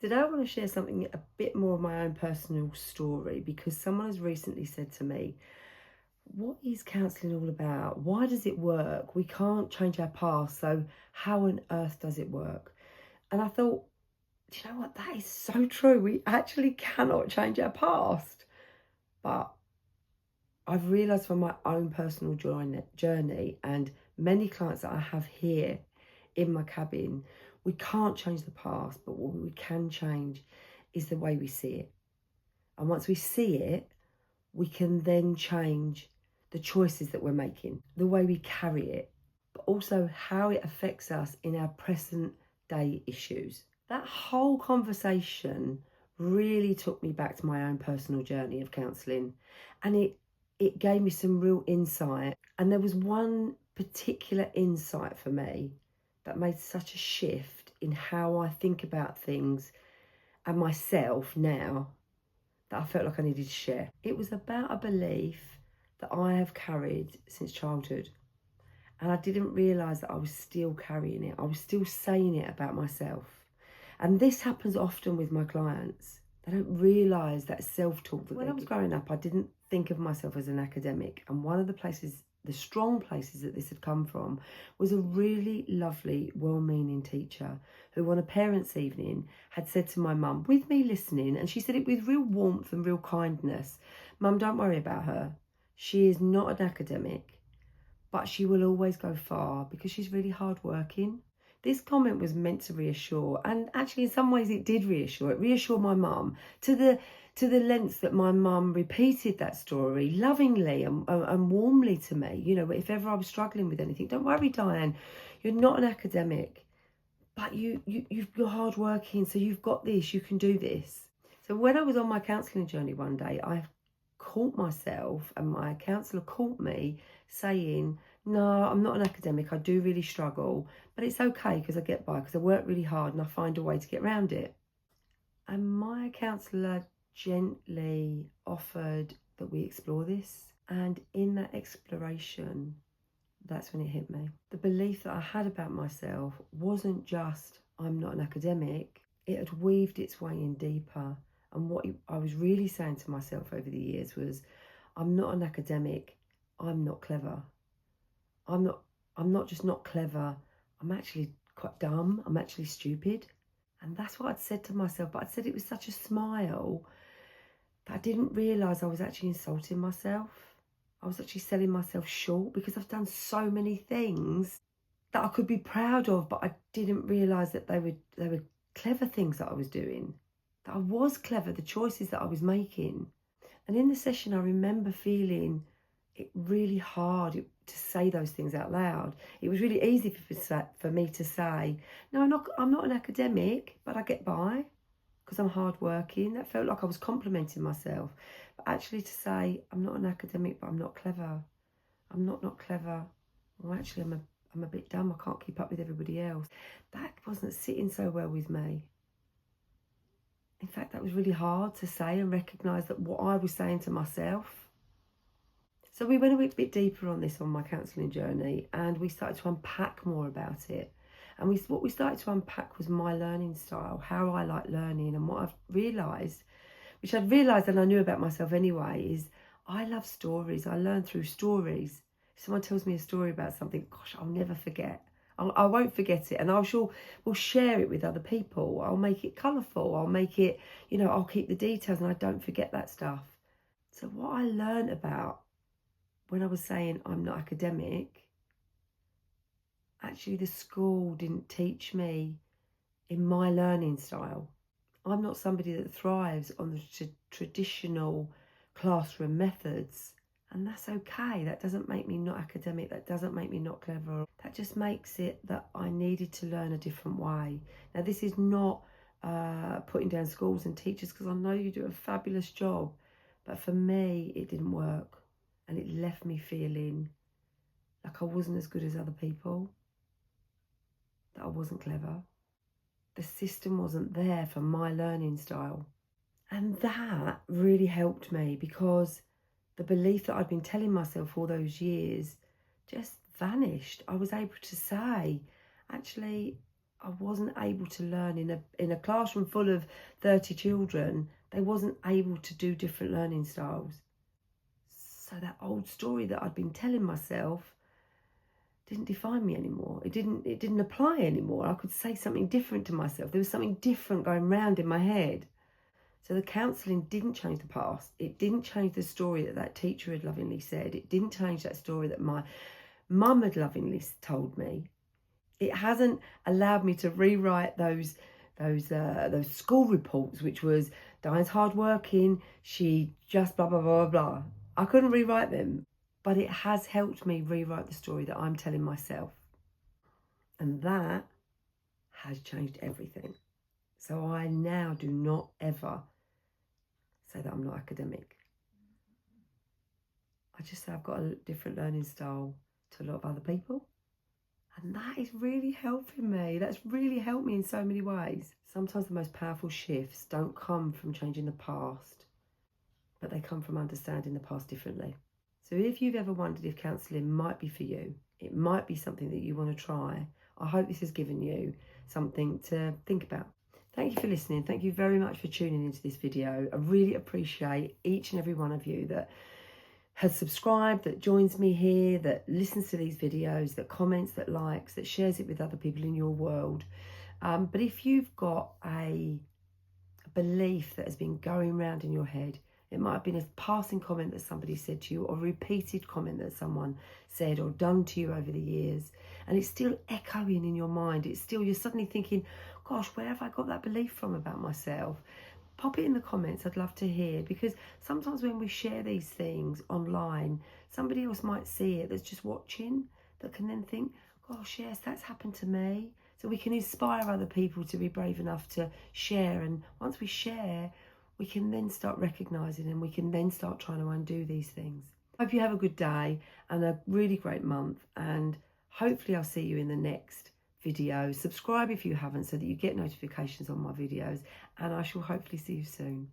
Today, I want to share something a bit more of my own personal story because someone has recently said to me, "What is counselling all about? Why does it work? We can't change our past, so how on earth does it work?" And I thought, do you know what? That is so true. We actually cannot change our past. But I've realised from my own personal journey and many clients that I have here in my cabin, we can't change the past, but what we can change is the way we see it. And once we see it, we can then change the choices that we're making, the way we carry it, but also how it affects us in our present day issues. That whole conversation really took me back to my own personal journey of counselling, and it gave me some real insight. And there was one particular insight for me that made such a shift in how I think about things and myself now that I felt like I needed to share. It was about a belief that I have carried since childhood. And I didn't realise that I was still carrying it. I was still saying it about myself. And this happens often with my clients. They don't realise that self-talk that when I was growing up, I didn't think of myself as an academic. And one of the places, the strong places that this had come from, was a really lovely, well-meaning teacher who on a parents' evening had said to my mum, with me listening, and she said it with real warmth and real kindness, "Mum, don't worry about her. She is not an academic, but she will always go far because she's really hardworking." This comment was meant to reassure, and actually in some ways it did reassure. It reassured my mum to the length that my mum repeated that story lovingly and warmly to me. You know, if ever I was struggling with anything, "Don't worry, Diane, you're not an academic, but you're hardworking, so you've got this, you can do this." So when I was on my counselling journey one day, I caught myself, and my counsellor caught me saying, "No, I'm not an academic. I do really struggle, but it's okay because I get by because I work really hard and I find a way to get around it." And my counsellor gently offered that we explore this. And in that exploration, that's when it hit me. The belief that I had about myself wasn't just, "I'm not an academic." It had weaved its way in deeper. And what I was really saying to myself over the years was, "I'm not an academic, I'm not clever. I'm not I'm not just not clever, I'm actually quite dumb, I'm actually stupid." And that's what I'd said to myself, but I'd said it with such a smile that I didn't realise I was actually insulting myself. I was actually selling myself short because I've done so many things that I could be proud of, but I didn't realise that they were clever things that I was doing. That I was clever, the choices that I was making. And in the session, I remember feeling it really hard to say those things out loud. It was really easy for me to say, "No, I'm not an academic, but I get by because I'm hardworking." That felt like I was complimenting myself. But actually to say, "I'm not an academic, but I'm not clever. I'm not clever. Well, actually, I'm a bit dumb. I can't keep up with everybody else." That wasn't sitting so well with me. In fact, that was really hard to say and recognise that what I was saying to myself. So we went a bit deeper on this on my counselling journey, and we started to unpack more about it. And what we started to unpack was my learning style, how I like learning, and what I've realised, which I'd realised and I knew about myself anyway, is I love stories. I learn through stories. If someone tells me a story about something, gosh, I'll never forget. I won't forget it, and will share it with other people. I'll make it colourful. I'll make it, I'll keep the details, and I don't forget that stuff. So what I learned about when I was saying I'm not academic, actually the school didn't teach me in my learning style. I'm not somebody that thrives on the traditional classroom methods, and that's okay. That doesn't make me not academic. That doesn't make me not clever. That just makes it that I needed to learn a different way. Now, this is not putting down schools and teachers, because I know you do a fabulous job, but for me, it didn't work, and it left me feeling like I wasn't as good as other people, that I wasn't clever. The system wasn't there for my learning style. And that really helped me because the belief that I'd been telling myself all those years just vanished. I was able to say, actually, I wasn't able to learn in a classroom full of 30 children. They wasn't able to do different learning styles. So that old story that I'd been telling myself didn't define me anymore. It didn't apply anymore. I could say something different to myself. There was something different going round in my head. So the counselling didn't change the past. It didn't change the story that teacher had lovingly said. It didn't change that story that my mum had lovingly told me. It hasn't allowed me to rewrite those school reports, which was Diane's hardworking, she just blah, blah, blah, blah. I couldn't rewrite them, but it has helped me rewrite the story that I'm telling myself. And that has changed everything. So I now do not ever say that I'm not academic. I just say I've got a different learning style to a lot of other people. And that is really helping me. That's really helped me in so many ways. Sometimes the most powerful shifts don't come from changing the past, but they come from understanding the past differently. So if you've ever wondered if counselling might be for you, it might be something that you want to try, I hope this has given you something to think about. Thank you for listening. Thank you very much for tuning into this video. I really appreciate each and every one of you that has subscribed, that joins me here, that listens to these videos, that comments, that likes, that shares it with other people in your world. But if you've got a belief that has been going around in your head, it might have been a passing comment that somebody said to you, or a repeated comment that someone said or done to you over the years, and it's still echoing in your mind. It's still, you're suddenly thinking, gosh, where have I got that belief from about myself? Pop it in the comments. I'd love to hear, because sometimes when we share these things online, somebody else might see it that's just watching, that can then think, gosh, yes, that's happened to me. So we can inspire other people to be brave enough to share. And once we share, we can then start recognising, and we can then start trying to undo these things. Hope you have a good day and a really great month. And hopefully I'll see you in the next video. Subscribe if you haven't, so that you get notifications on my videos, and I shall hopefully see you soon.